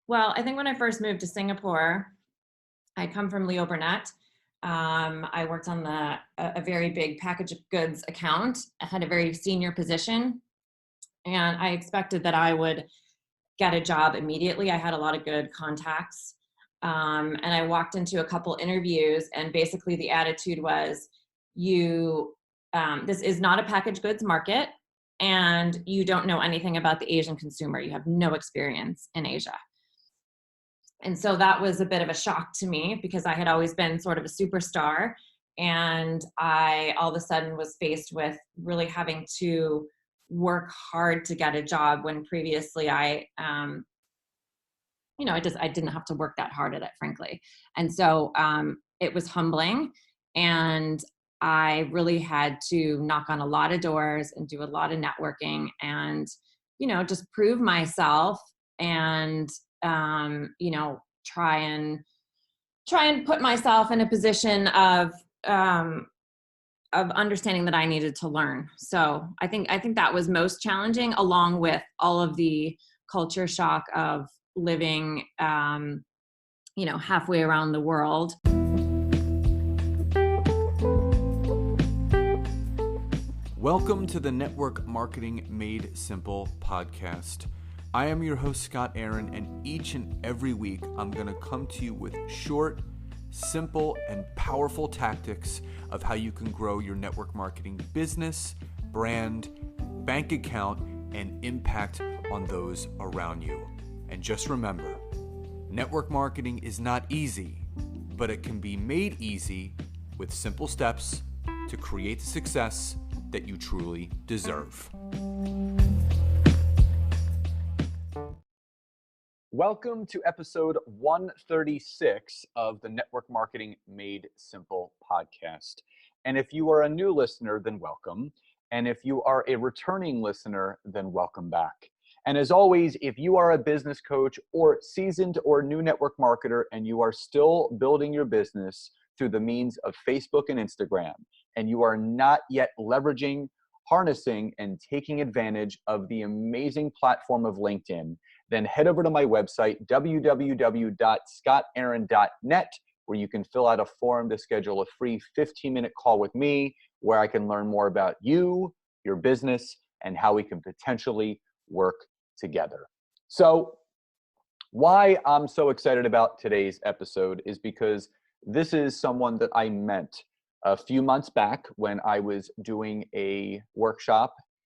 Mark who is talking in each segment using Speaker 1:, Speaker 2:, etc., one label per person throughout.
Speaker 1: Well, I think when I first moved to Singapore, I come from Leo Burnett. I worked on a very big package of goods account. I had a very senior position, and I expected that I would get a job immediately. I had a lot of good contacts. And I walked into a couple interviews, and basically the attitude was, this is not a packaged goods market, and you don't know anything about the Asian consumer. You have no experience in Asia. And so that was a bit of a shock to me because I had always been sort of a superstar. And I all of a sudden was faced with really having to work hard to get a job when previously I didn't have to work that hard at it, frankly. And so it was humbling. And I really had to knock on a lot of doors and do a lot of networking and, just prove myself and, try and put myself in a position of understanding that I needed to learn. So I think that was most challenging, along with all of the culture shock of living, halfway around the world.
Speaker 2: Welcome to the Network Marketing Made Simple podcast. I am your host, Scott Aaron, and each and every week I'm going to come to you with short, simple, and powerful tactics of how you can grow your network marketing business, brand, bank account, and impact on those around you. And just remember, network marketing is not easy, but it can be made easy with simple steps to create the success that you truly deserve. Welcome to episode 136 of the Network Marketing Made Simple podcast. And if you are a new listener, then welcome. And if you are a returning listener, then welcome back. And as always, if you are a business coach or seasoned or new network marketer and you are still building your business through the means of Facebook and Instagram, and you are not yet leveraging, harnessing, and taking advantage of the amazing platform of LinkedIn, then head over to my website, www.scottaaron.net, where you can fill out a form to schedule a free 15-minute call with me, where I can learn more about you, your business, and how we can potentially work together. So why I'm so excited about today's episode is because this is someone that I met a few months back when I was doing a workshop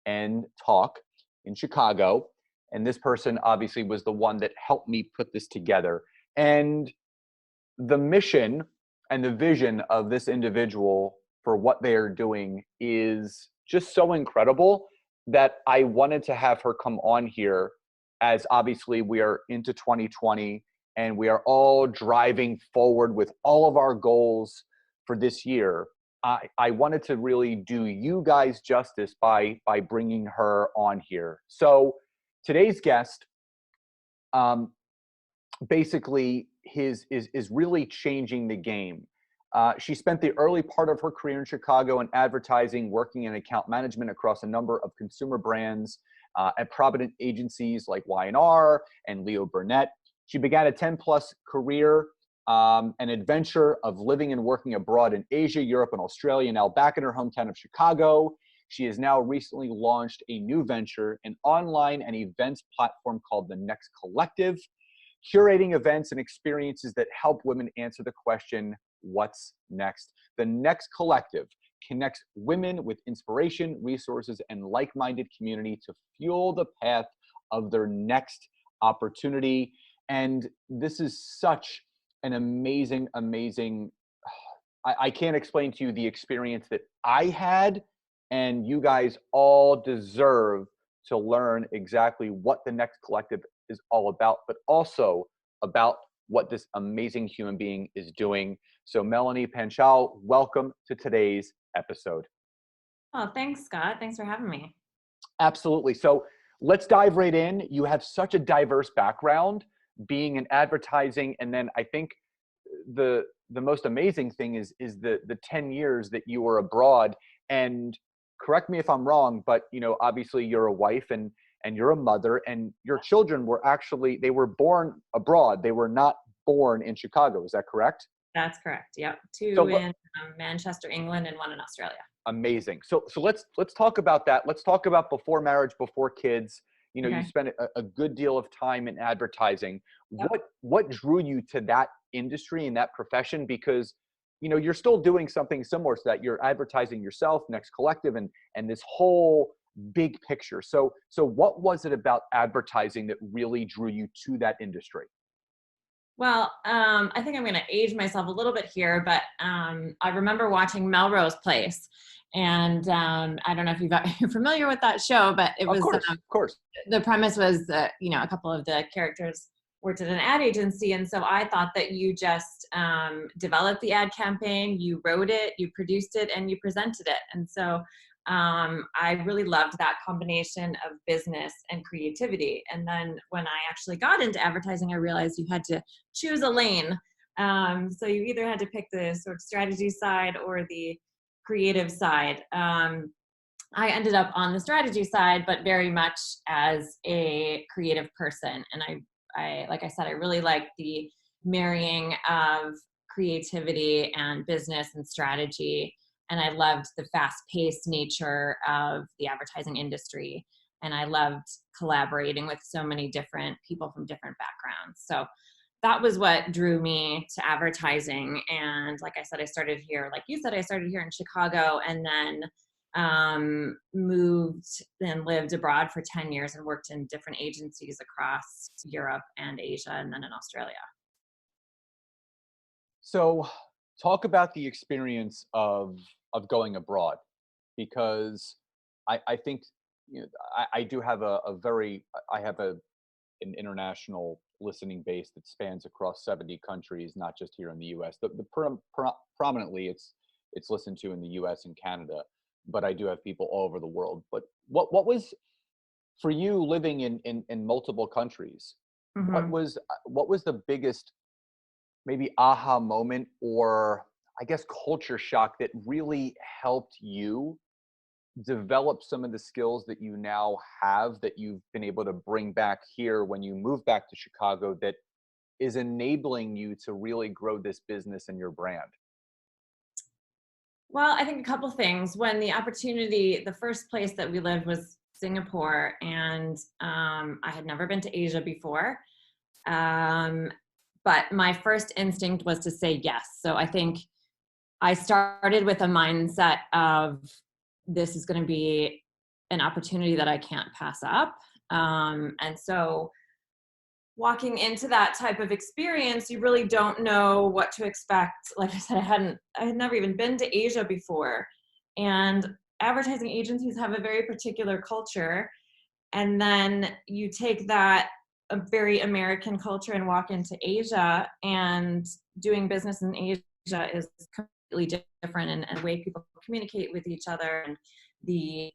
Speaker 2: and talk in Chicago. And this person obviously was the one that helped me put this together. And the mission and the vision of this individual for what they are doing is just so incredible that I wanted to have her come on here, as obviously we are into 2020 and we are all driving forward with all of our goals for this year. I wanted to really do you guys justice by bringing her on here. So today's guest, basically is really changing the game. She spent the early part of her career in Chicago in advertising, working in account management across a number of consumer brands at prominent agencies like Y&R and Leo Burnett. She began a 10-plus career, an adventure of living and working abroad in Asia, Europe, and Australia, now back in her hometown of Chicago. She has now recently launched a new venture, an online and events platform called The Next Collective, curating events and experiences that help women answer the question, what's next? The Next Collective connects women with inspiration, resources, and like-minded community to fuel the path of their next opportunity. And this is such an amazing, I can't explain to you the experience that I had, and you guys all deserve to learn exactly what the Next Collective is all about, but also about what this amazing human being is doing. So Melanie, Panchal, welcome to today's episode.
Speaker 1: Oh, thanks, Scott. Thanks for having me.
Speaker 2: Absolutely. So let's dive right in. You have such a diverse background, being in advertising, and then I think the most amazing thing is the 10 years that you were abroad. And correct me if I'm wrong, but obviously you're a wife, and and you're a mother, and your children were actually, they were born abroad. They were not born in Chicago. Is that correct?
Speaker 1: That's correct. Yep.
Speaker 2: So
Speaker 1: Two in Manchester, England, and one in Australia.
Speaker 2: amazing. So let's talk about that. Let's talk about before marriage, before kids. You know, you
Speaker 1: Okay.
Speaker 2: spent a good deal of time in advertising.
Speaker 1: Yep.
Speaker 2: What drew you to that industry and that profession? Because you know you're still doing something similar to that. You're advertising yourself, Next Collective, and this whole big picture. So what was it about advertising that really drew you to that industry?
Speaker 1: Well, I think I'm going to age myself a little bit here, but I remember watching Melrose Place, and I don't know if you're familiar with that show, but it
Speaker 2: Of
Speaker 1: was
Speaker 2: course, of course.
Speaker 1: the premise was that a couple of the characters worked at an ad agency, and so I thought that you just developed the ad campaign, you wrote it, you produced it, and you presented it, and so I really loved that combination of business and creativity. And then when I actually got into advertising, I realized you had to choose a lane. So you either had to pick the sort of strategy side or the creative side. I ended up on the strategy side, but very much as a creative person. And I like I said, I really like the marrying of creativity and business and strategy. And I loved the fast-paced nature of the advertising industry. And I loved collaborating with so many different people from different backgrounds. So that was what drew me to advertising. And like I said, I started here, like you said, I started here in Chicago, and then moved and lived abroad for 10 years and worked in different agencies across Europe and Asia, and then in Australia.
Speaker 2: So talk about the experience of going abroad, because I think you know I do have a very I have an international listening base that spans across 70 countries, not just here in the U.S. Prominently, it's listened to in the U.S. and Canada, but I do have people all over the world. But what was for you living in multiple countries?
Speaker 1: Mm-hmm.
Speaker 2: What was the biggest maybe aha moment, or I guess culture shock, that really helped you develop some of the skills that you now have, that you've been able to bring back here when you move back to Chicago, that is enabling you to really grow this business and your brand?
Speaker 1: Well, I think a couple things. When the first place that we lived was Singapore, and I had never been to Asia before. Um, but my first instinct was to say yes. So I think I started with a mindset of this is going to be an opportunity that I can't pass up. And so walking into that type of experience, you really don't know what to expect. Like I said, I had never even been to Asia before. And advertising agencies have a very particular culture. And then you take that a very American culture and walk into Asia, and doing business in Asia is completely different, and the way people communicate with each other and the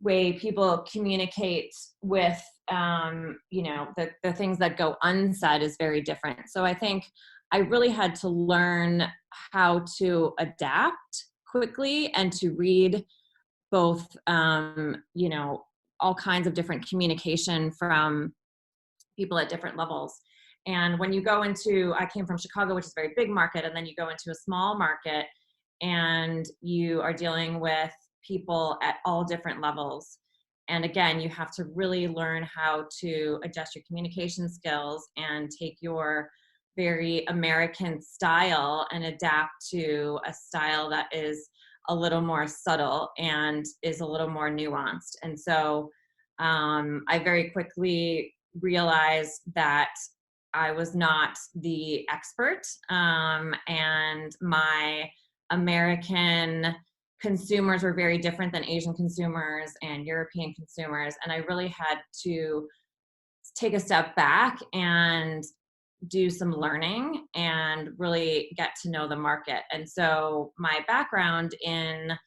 Speaker 1: way people communicate with the things that go unsaid is very different. So I think I really had to learn how to adapt quickly and to read both all kinds of different communication from people at different levels. And when you go into, I came from Chicago, which is a very big market, and then you go into a small market and you are dealing with people at all different levels. And again, you have to really learn how to adjust your communication skills and take your very American style and adapt to a style that is a little more subtle and is a little more nuanced. And so I very quickly realized that I was not the expert, and my American consumers were very different than Asian consumers and European consumers. And I really had to take a step back and do some learning and really get to know the market. And so my background in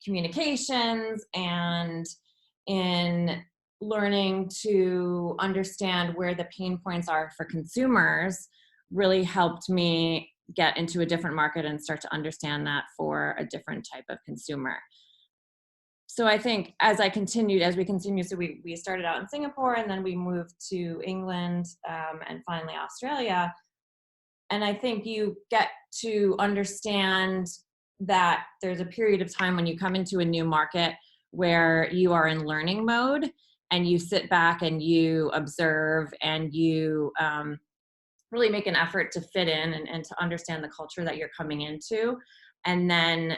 Speaker 1: communications and in learning to understand where the pain points are for consumers really helped me get into a different market and start to understand that for a different type of consumer. So I think as we continued, so we started out in Singapore and then we moved to England, and finally Australia. And I think you get to understand that there's a period of time when you come into a new market where you are in learning mode and you sit back and you observe and you really make an effort to fit in and to understand the culture that you're coming into, and then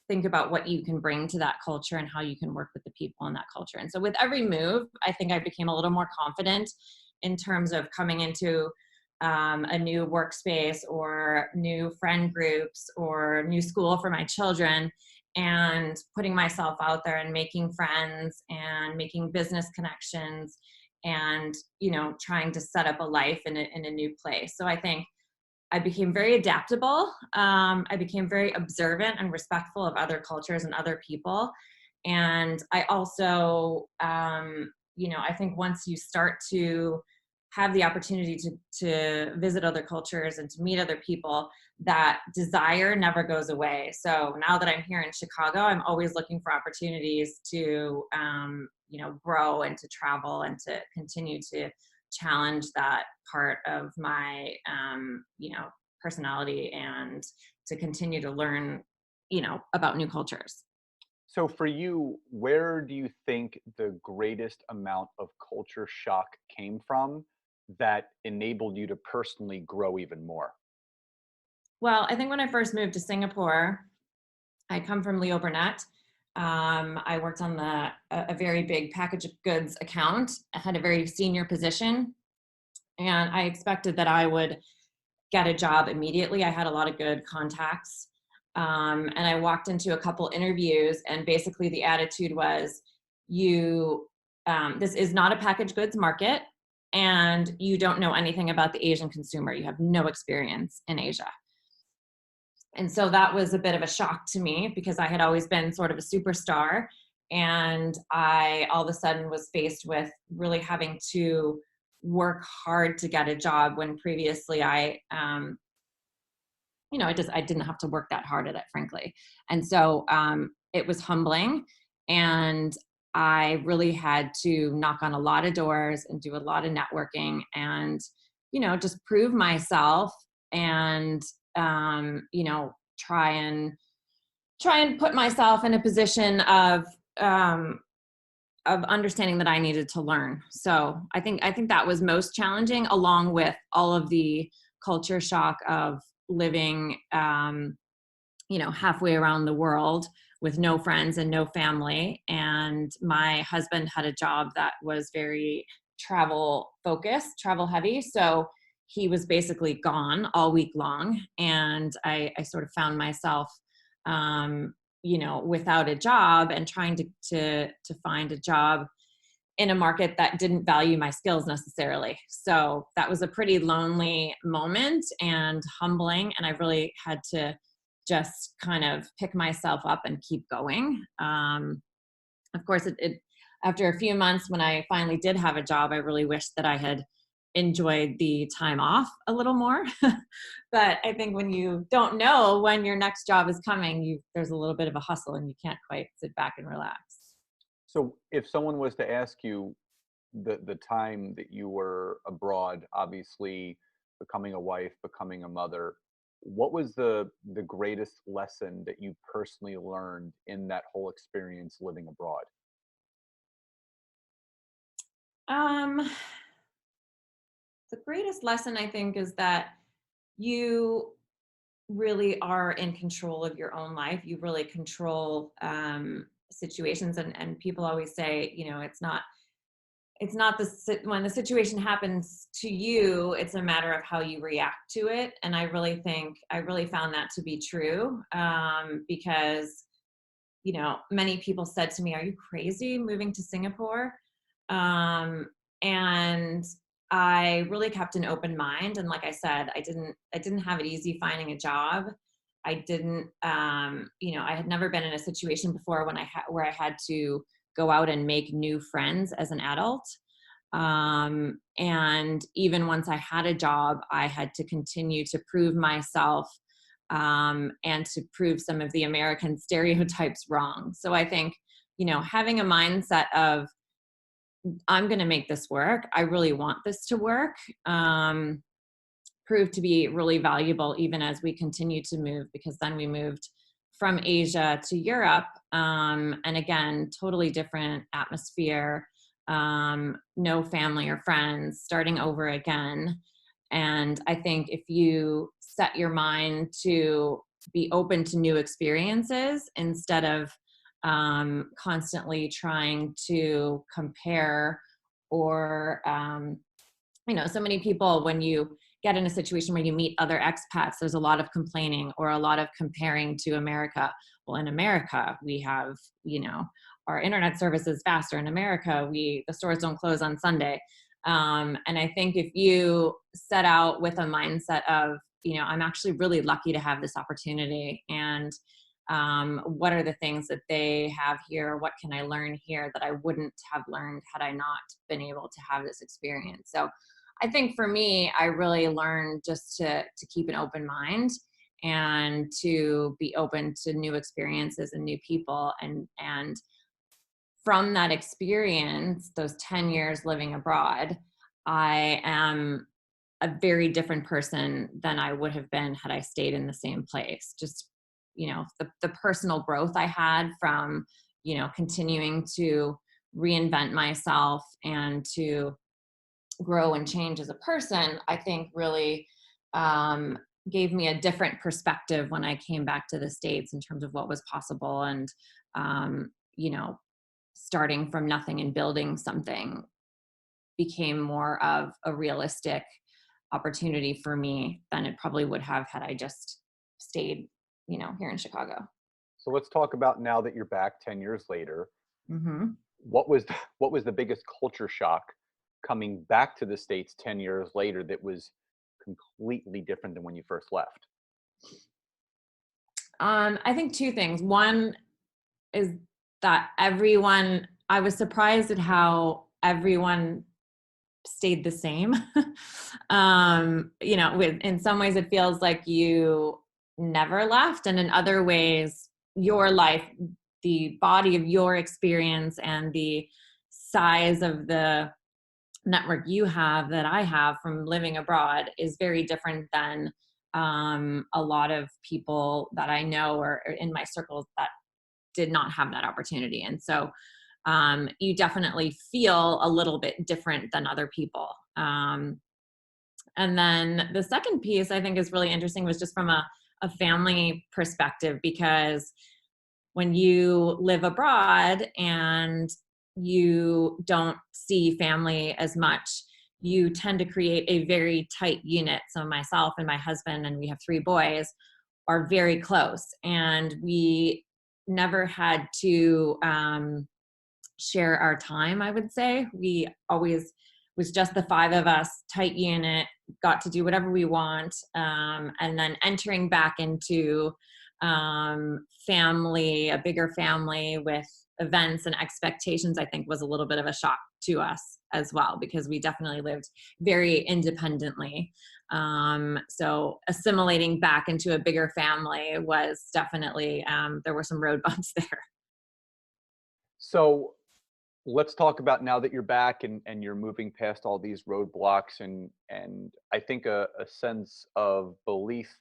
Speaker 1: think about what you can bring to that culture and how you can work with the people in that culture. And so with every move, I think I became a little more confident in terms of coming into a new workspace or new friend groups or new school for my children, and putting myself out there and making friends and making business connections, and trying to set up a life in a new place. So I think I became very adaptable. I became very observant and respectful of other cultures and other people. And I also, I think once you start to have the opportunity to visit other cultures and to meet other people, that desire never goes away. So now that I'm here in Chicago, I'm always looking for opportunities to, grow and to travel and to continue to challenge that part of my personality, and to continue to learn about new cultures.
Speaker 2: So for you, where do you think the greatest amount of culture shock came from that enabled you to personally grow even more?
Speaker 1: Well, I think when I first moved to Singapore, I come from Leo Burnett. I worked on a very big package of goods account. I had a very senior position, and I expected that I would get a job immediately. I had a lot of good contacts. And I walked into a couple interviews, and basically the attitude was, this is not a packaged goods market, and you don't know anything about the Asian consumer. You have no experience in Asia. And so that was a bit of a shock to me, because I had always been sort of a superstar, and I all of a sudden was faced with really having to work hard to get a job, when previously I didn't have to work that hard at it, frankly. And so it was humbling, and I really had to knock on a lot of doors and do a lot of networking, and just prove myself, and try and put myself in a position of understanding that I needed to learn. So I think that was most challenging, along with all of the culture shock of living, halfway around the world with no friends and no family. And my husband had a job that was very travel focused, travel heavy. So he was basically gone all week long. And I sort of found myself, without a job, and trying to find a job in a market that didn't value my skills necessarily. So that was a pretty lonely moment and humbling. And I really had to just kind of pick myself up and keep going. Of course, after a few months, when I finally did have a job, I really wished that I had enjoyed the time off a little more. But I think when you don't know when your next job is coming, there's a little bit of a hustle, and you can't quite sit back and relax.
Speaker 2: So if someone was to ask you the time that you were abroad, obviously becoming a wife, becoming a mother, what was the greatest lesson that you personally learned in that whole experience living abroad?
Speaker 1: Um, the greatest lesson, I think, is that you really are in control of your own life. You really control situations, and people always say, it's not when the situation happens to you, it's a matter of how you react to it. And I really found that to be true, because many people said to me, "Are you crazy moving to Singapore?" And I really kept an open mind. And like I said, I didn't have it easy finding a job. I didn't, I had never been in a situation before where I had to go out and make new friends as an adult. And even once I had a job, I had to continue to prove myself, and to prove some of the American stereotypes wrong. So I think having a mindset of, I'm going to make this work. I really want this to work. Proved to be really valuable even as we continue to move, because then we moved from Asia to Europe. And again, totally different atmosphere, no family or friends, starting over again. And I think if you set your mind to be open to new experiences instead of constantly trying to compare or so many people, when you get in a situation where you meet other expats, there's a lot of complaining or a lot of comparing to America. Well, in America, we have, our internet service is faster. In America, the stores don't close on Sunday. And I think if you set out with a mindset of, I'm actually really lucky to have this opportunity, and what are the things that they have here? What can I learn here that I wouldn't have learned had I not been able to have this experience? So I think for me, I really learned just to keep an open mind and to be open to new experiences and new people. And from that experience, those 10 years living abroad, I am a very different person than I would have been had I stayed in the same place. Just, the personal growth I had from, continuing to reinvent myself and to grow and change as a person, I think really gave me a different perspective when I came back to the States in terms of what was possible. And, you know, starting from nothing and building something became more of a realistic opportunity for me than it probably would have had I just stayed, here in Chicago.
Speaker 2: So let's talk about, now that you're back 10 years later,
Speaker 1: Hmm.
Speaker 2: what was the biggest culture shock coming back to the States 10 years later that was completely different than when you first left?
Speaker 1: I think two things. One is that I was surprised at how everyone stayed the same. In some ways it feels like you never left. And in other ways, your life, the body of your experience and the size of the network you have that I have from living abroad is very different than a lot of people that I know or in my circles that did not have that opportunity. And so you definitely feel a little bit different than other people. And then the second piece I think is really interesting was just from a family perspective, because when you live abroad and you don't see family as much, you tend to create a very tight unit. So myself and my husband, and we have 3 boys, are very close. And we never had to share our time, I would say. We always was just the 5 of us, tight unit, got to do whatever we want. And then entering back into family, a bigger family with events and expectations, I think was a little bit of a shock to us as well, because we definitely lived very independently. So assimilating back into a bigger family was definitely, there were some road bumps there.
Speaker 2: So let's talk about, now that you're back and you're moving past all these roadblocks, and I think a sense of belief,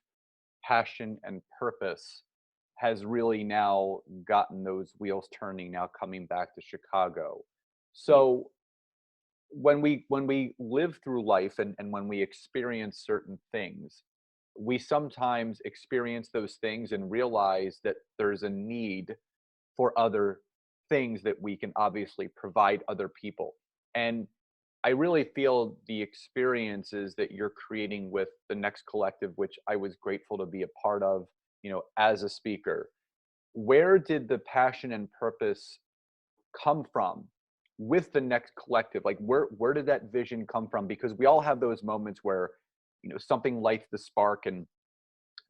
Speaker 2: passion, and purpose has really now gotten those wheels turning, now coming back to Chicago.
Speaker 1: Yeah.
Speaker 2: So when we live through life, and when we experience certain things, we sometimes experience those things and realize that there's a need for other things that we can obviously provide other people. And I really feel the experiences that you're creating with the Next Collective, which I was grateful to be a part of, as a speaker. Where did the passion and purpose come from with the Next Collective? Like, where did that vision come from? Because we all have those moments where, something lights the spark, and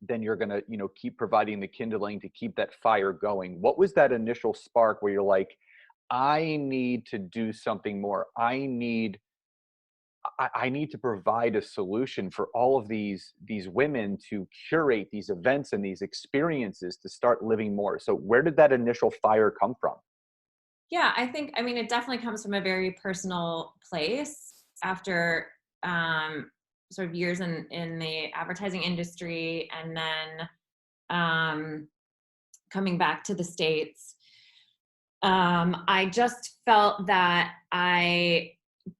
Speaker 2: then you're going to, keep providing the kindling to keep that fire going. What was that initial spark where you're like, I need to do something more. I need to provide a solution for all of these women to curate these events and these experiences to start living more. So where did that initial fire come from?
Speaker 1: Yeah, I mean, it definitely comes from a very personal place after sort of years in the advertising industry, and then um, coming back to the States. I just felt that I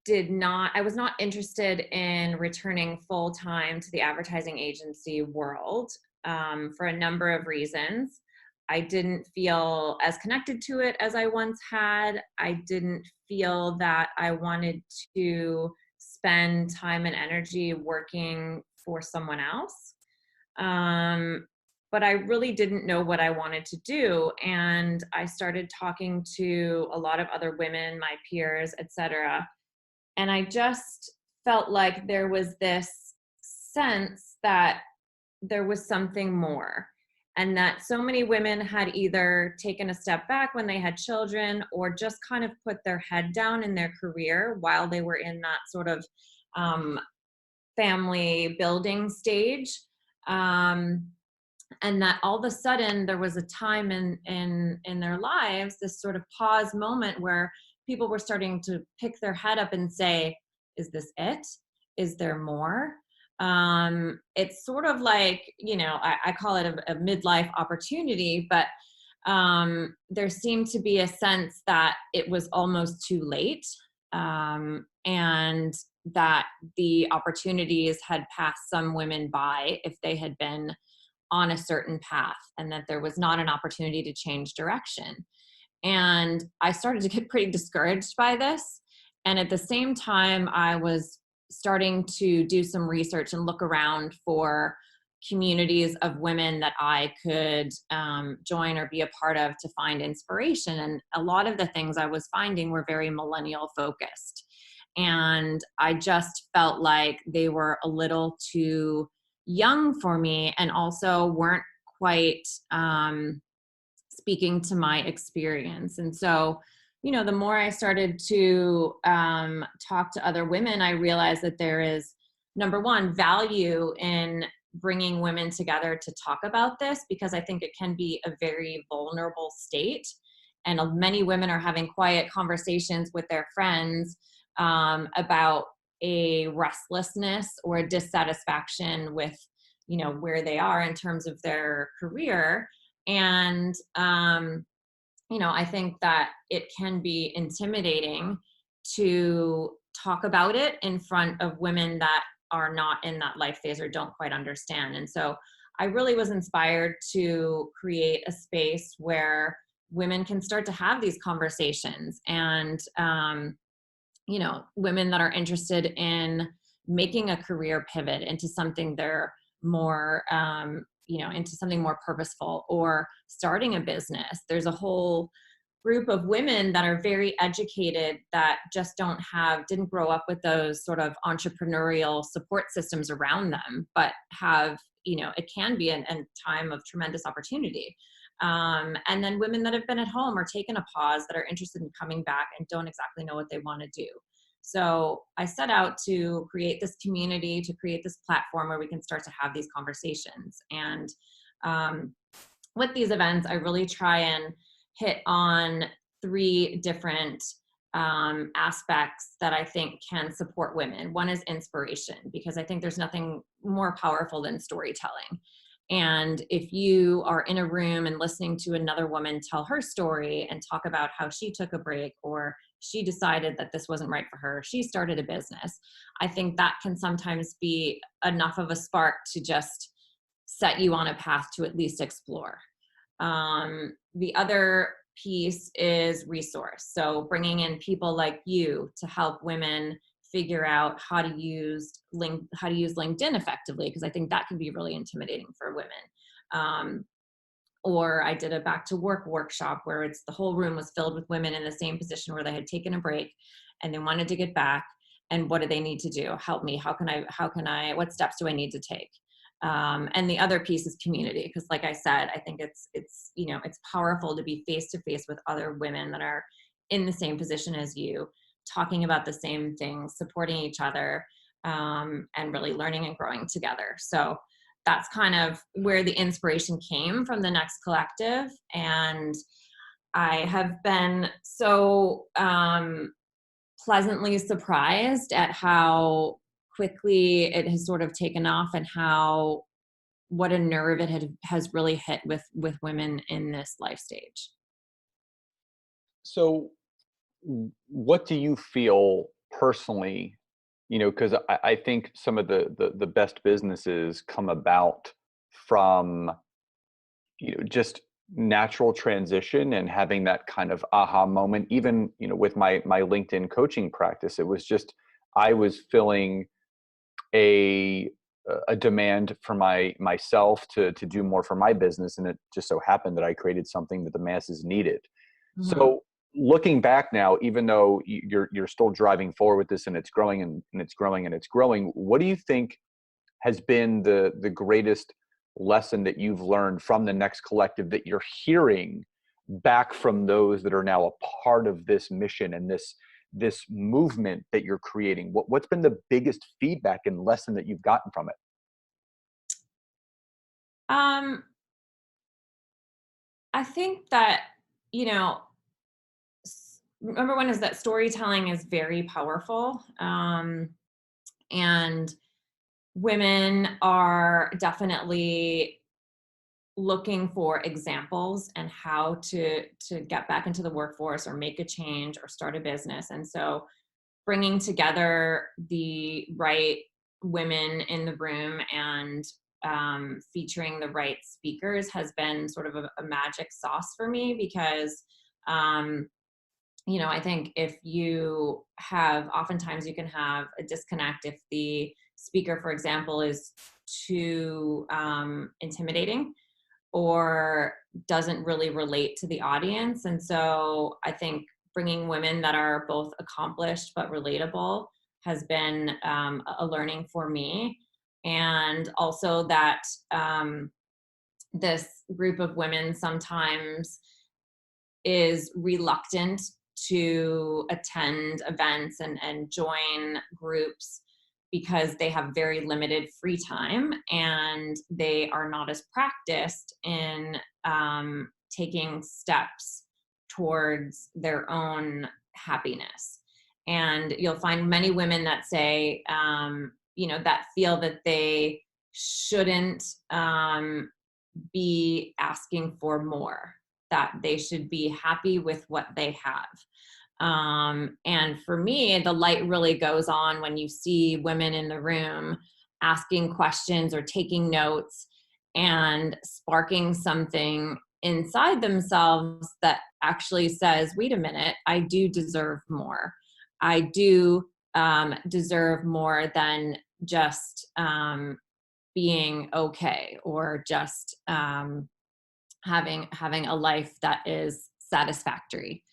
Speaker 1: was not interested in returning full time to the advertising agency world for a number of reasons. I didn't feel as connected to it as I once had. I didn't feel that I wanted to spend time and energy working for someone else. Um, but I really didn't know what I wanted to do. And I started talking to a lot of other women, my peers, etc. And I just felt like there was this sense that there was something more. And that so many women had either taken a step back when they had children or just kind of put their head down in their career while they were in that sort of um, family building stage. Um, and that all of a sudden there was a time in their lives, this sort of pause moment where people were starting to pick their head up and say, is this it? Is there more? It's sort of like, I call it a midlife opportunity, but there seemed to be a sense that it was almost too late, and that the opportunities had passed some women by if they had been on a certain path, and that there was not an opportunity to change direction. And I started to get pretty discouraged by this. And at the same time, I was starting to do some research and look around for communities of women that I could join or be a part of to find inspiration. And a lot of the things I was finding were very millennial focused. And I just felt like they were a little too young for me, and also weren't quite speaking to my experience. And so, the more I started to talk to other women, I realized that there is, number one, value in bringing women together to talk about this, because I think it can be a very vulnerable state. And many women are having quiet conversations with their friends about a restlessness or a dissatisfaction with, where they are in terms of their career. And I think that it can be intimidating to talk about it in front of women that are not in that life phase or don't quite understand. And so I really was inspired to create a space where women can start to have these conversations, and women that are interested in making a career pivot into something they're more into something more purposeful, or starting a business. There's a whole group of women that are very educated that just didn't grow up with those sort of entrepreneurial support systems around them, but have, it can be a time of tremendous opportunity. And then women that have been at home or taken a pause, that are interested in coming back and don't exactly know what they want to do. So I set out to create this community, to create this platform where we can start to have these conversations. And with these events, I really try and hit on three different aspects that I think can support women. One is inspiration, because I think there's nothing more powerful than storytelling. And if you are in a room and listening to another woman tell her story and talk about how she took a break, or she decided that this wasn't right for her, she started a business, I think that can sometimes be enough of a spark to just set you on a path to at least explore. The other piece is resource. So bringing in people like you to help women figure out how to use LinkedIn effectively, because I think that can be really intimidating for women. Or I did a back to work workshop where it's the whole room was filled with women in the same position where they had taken a break and they wanted to get back. And what do they need to do? Help me. How can I, what steps do I need to take? And the other piece is community, because like I said, I think it's powerful to be face to face with other women that are in the same position as you, talking about the same things, supporting each other, and really learning and growing together. So that's kind of where the inspiration came from, the Next Collective. And I have been so pleasantly surprised at how quickly it has sort of taken off, and how what a nerve has really hit with women in this life stage.
Speaker 2: So what do you feel personally, because I think some of the best businesses come about from, just natural transition and having that kind of aha moment. Even, with my LinkedIn coaching practice, it was just, I was feeling a a demand for myself to do more for my business, and it just so happened that I created something that the masses needed.
Speaker 1: Mhm.
Speaker 2: So looking back now, even though you're still driving forward with this, and it's growing and it's growing and it's growing, what do you think has been the greatest lesson that you've learned from the Next Collective that you're hearing back from those that are now a part of this mission and this movement that you're creating? What's been the biggest feedback and lesson that you've gotten from it?
Speaker 1: Um, I think that, you know, number one is that storytelling is very powerful. And women are definitely looking for examples and how to get back into the workforce or make a change or start a business. And so bringing together the right women in the room and featuring the right speakers has been sort of a magic sauce for me, because I think if you have, oftentimes you can have a disconnect if the speaker, for example, is too intimidating or doesn't really relate to the audience. And so I think bringing women that are both accomplished but relatable has been a learning for me. And also that this group of women sometimes is reluctant to attend events and join groups because they have very limited free time and they are not as practiced in taking steps towards their own happiness. And you'll find many women that say, that feel that they shouldn't be asking for more, that they should be happy with what they have. And for me, the light really goes on when you see women in the room asking questions or taking notes and sparking something inside themselves that actually says, wait a minute, I do deserve more. I do deserve more than just being okay, or just having a life that is satisfactory.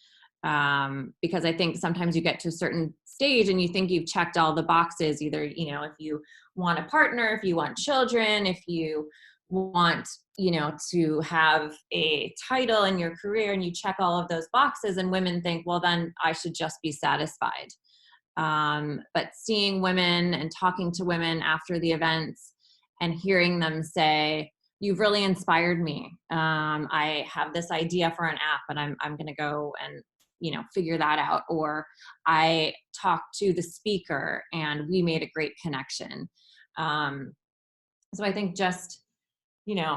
Speaker 1: Because I think sometimes you get to a certain stage and you think you've checked all the boxes, either, if you want a partner, if you want children, if you want, to have a title in your career, and you check all of those boxes, and women think, well, then I should just be satisfied. But seeing women and talking to women after the events and hearing them say, you've really inspired me. I have this idea for an app, and I'm going to go and figure that out. Or I talked to the speaker and we made a great connection. So I think just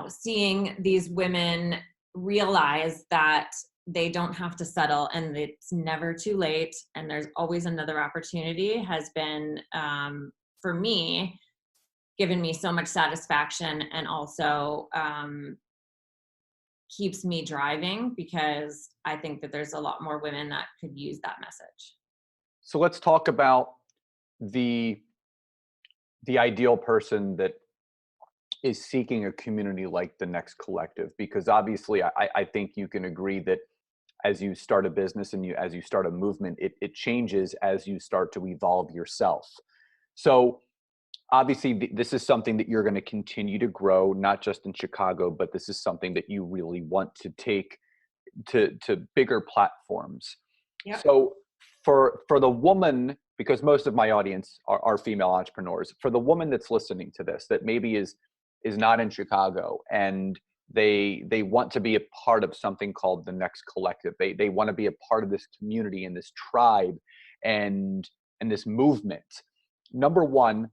Speaker 1: seeing these women realize that they don't have to settle and it's never too late and there's always another opportunity has been, for me, given me so much satisfaction, and also keeps me driving, because I think that there's a lot more women that could use that message.
Speaker 2: So let's talk about the the ideal person that is seeking a community like the Next Collective, because obviously I think you can agree that as you start a business and as you start a movement, it changes as you start to evolve yourself. So obviously this is something that you're going to continue to grow, not just in Chicago, but this is something that you really want to take to bigger platforms.
Speaker 1: Yep.
Speaker 2: So for the woman, because most of my audience are female entrepreneurs, for the woman that's listening to this that maybe is not in Chicago and They want to be a part of something called the Next Collective. They want to be a part of this community and this tribe and this movement. Number one,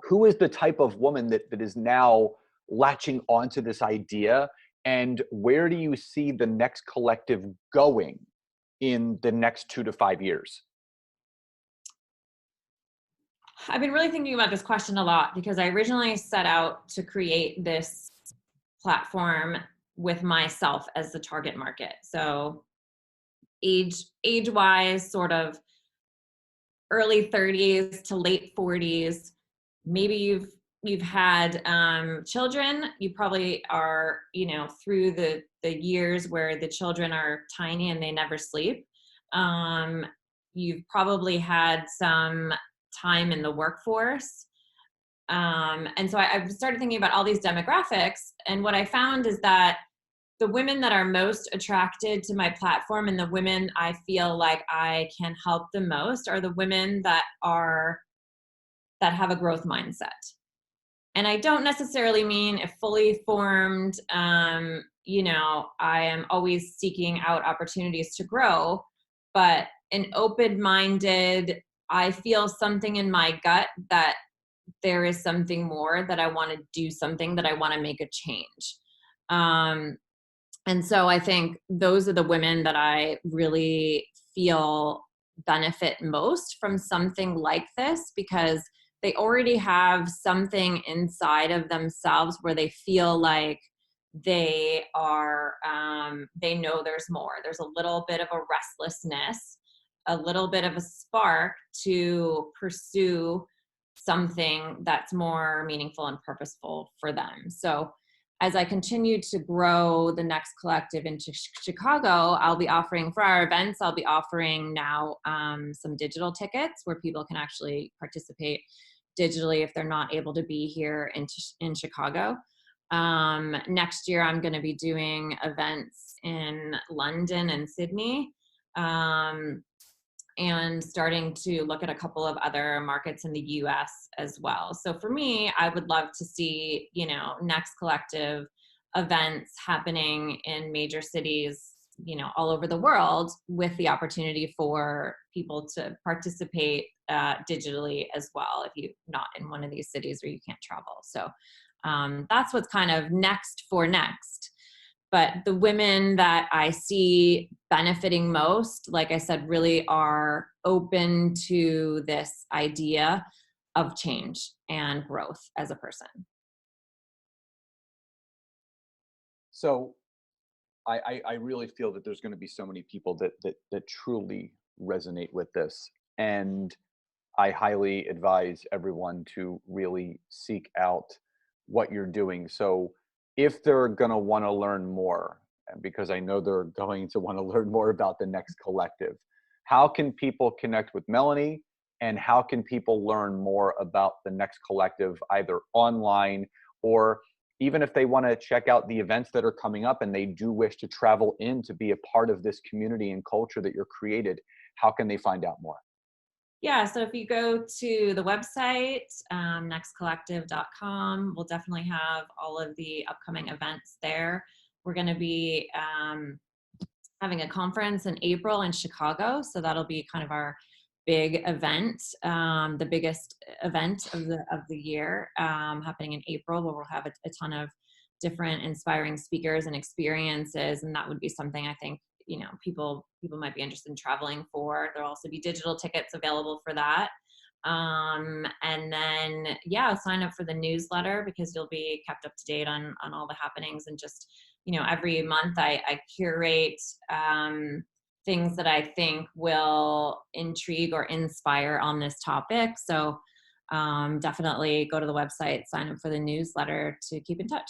Speaker 2: who is the type of woman that is now latching onto this idea, and where do you see the Next Collective going in the next 2 to 5 years?
Speaker 1: I've been really thinking about this question a lot because I originally set out to create this platform with myself as the target market. So age wise, sort of early 30s to late 40s. Maybe you've had children. You probably are, through the years where the children are tiny and they never sleep. You've probably had some time in the workforce. And so I've started thinking about all these demographics. And what I found is that the women that are most attracted to my platform and the women I feel like I can help the most are the women that have a growth mindset. And I don't necessarily mean a fully formed, I am always seeking out opportunities to grow, but an open-minded, I feel something in my gut that there is something more, that I want to do something, that I want to make a change. And so I think those are the women that I really feel benefit most from something like this, because they already have something inside of themselves where they feel like they are, they know there's more. There's a little bit of a restlessness, a little bit of a spark to pursue something that's more meaningful and purposeful for them. So as I continue to grow the Next Collective into Chicago, I'll be offering, for our events, I'll be offering now some digital tickets where people can actually participate digitally if they're not able to be here in Chicago. Next year, I'm going to be doing events in London and Sydney. And starting to look at a couple of other markets in the US as well. So for me, I would love to see, Next Collective events happening in major cities, all over the world, with the opportunity for people to participate digitally as well, if you're not in one of these cities where you can't travel. So that's what's kind of next for Next. But the women that I see benefiting most, like I said, really are open to this idea of change and growth as a person.
Speaker 2: So I really feel that there's going to be so many people that truly resonate with this. And I highly advise everyone to really seek out what you're doing. So if they're going to want to learn more, and because I know they're going to want to learn more about the Next Collective, how can people connect with Melanie, and how can people learn more about the Next Collective, either online, or even if they want to check out the events that are coming up and they do wish to travel in to be a part of this community and culture that you're created, how can they find out more?
Speaker 1: Yeah, so if you go to the website, nextcollective.com, we'll definitely have all of the upcoming events there. We're going to be having a conference in April in Chicago, so that'll be kind of our big event, the biggest event of the year, happening in April, where we'll have a ton of different inspiring speakers and experiences, and that would be something I think people might be interested in traveling for. There'll also be digital tickets available for that. And then sign up for the newsletter, because you'll be kept up to date on all the happenings. And just every month I curate things that I think will intrigue or inspire on this topic. So definitely go to the website, sign up for the newsletter to keep in touch.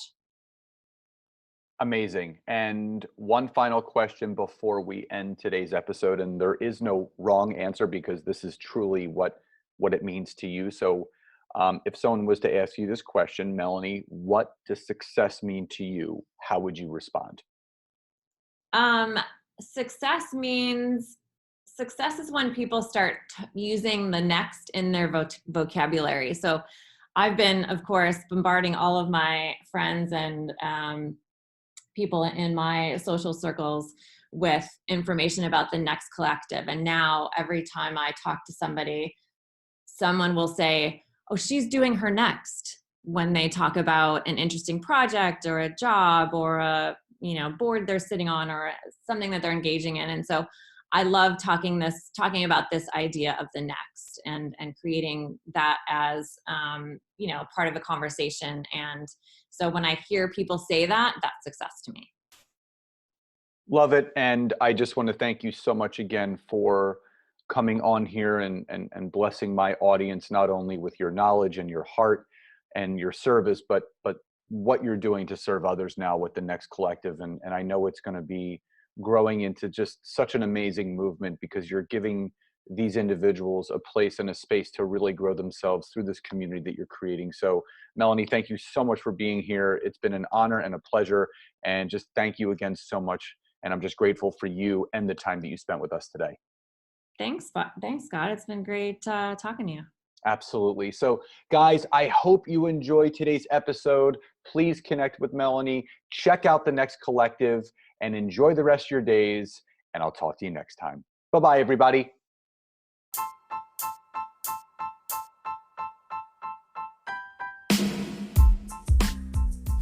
Speaker 2: Amazing. And one final question before we end today's episode, and there is no wrong answer because this is truly what it means to you. So if someone was to ask you this question, Melanie, what does success mean to you? How would you respond?
Speaker 1: Success is when people start using the next in their vocabulary. So I've been, of course, bombarding all of my friends and people in my social circles with information about the next collective. And now every time I talk to somebody, someone will say, oh, she's doing her next, when they talk about an interesting project or a job or a board they're sitting on or something that they're engaging in. And so I love talking about this idea of the next and creating that as part of the conversation. And so when I hear people say that, that's success to me.
Speaker 2: Love it. And I just want to thank you so much again for coming on here and blessing my audience, not only with your knowledge and your heart and your service, but what you're doing to serve others now with the Next Collective. And I know it's going to be growing into just such an amazing movement, because you're giving these individuals a place and a space to really grow themselves through this community that you're creating. So Melanie, thank you so much for being here. It's been an honor and a pleasure. And just thank you again so much. And I'm just grateful for you and the time that you spent with us today.
Speaker 1: Thanks, Scott. It's been great talking to you.
Speaker 2: Absolutely. So guys, I hope you enjoyed today's episode. Please connect with Melanie, check out the Next Collective, and enjoy the rest of your days. And I'll talk to you next time. Bye-bye, everybody.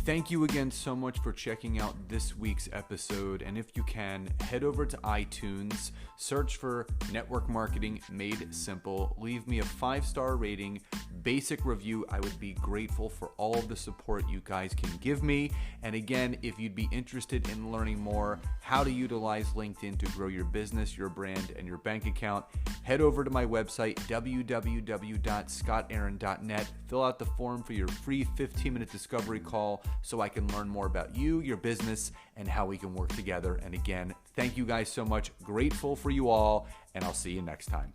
Speaker 2: Thank you again so much for checking out this week's episode. And if you can, head over to iTunes, search for Network Marketing Made Simple, leave me a 5-star rating, basic review. I would be grateful for all of the support you guys can give me. And again, if you'd be interested in learning more how to utilize LinkedIn to grow your business, your brand, and your bank account, head over to my website, www.scottaaron.net. Fill out the form for your free 15-minute discovery call so I can learn more about you, your business, and how we can work together. And again, thank you guys so much. Grateful for you all, and I'll see you next time.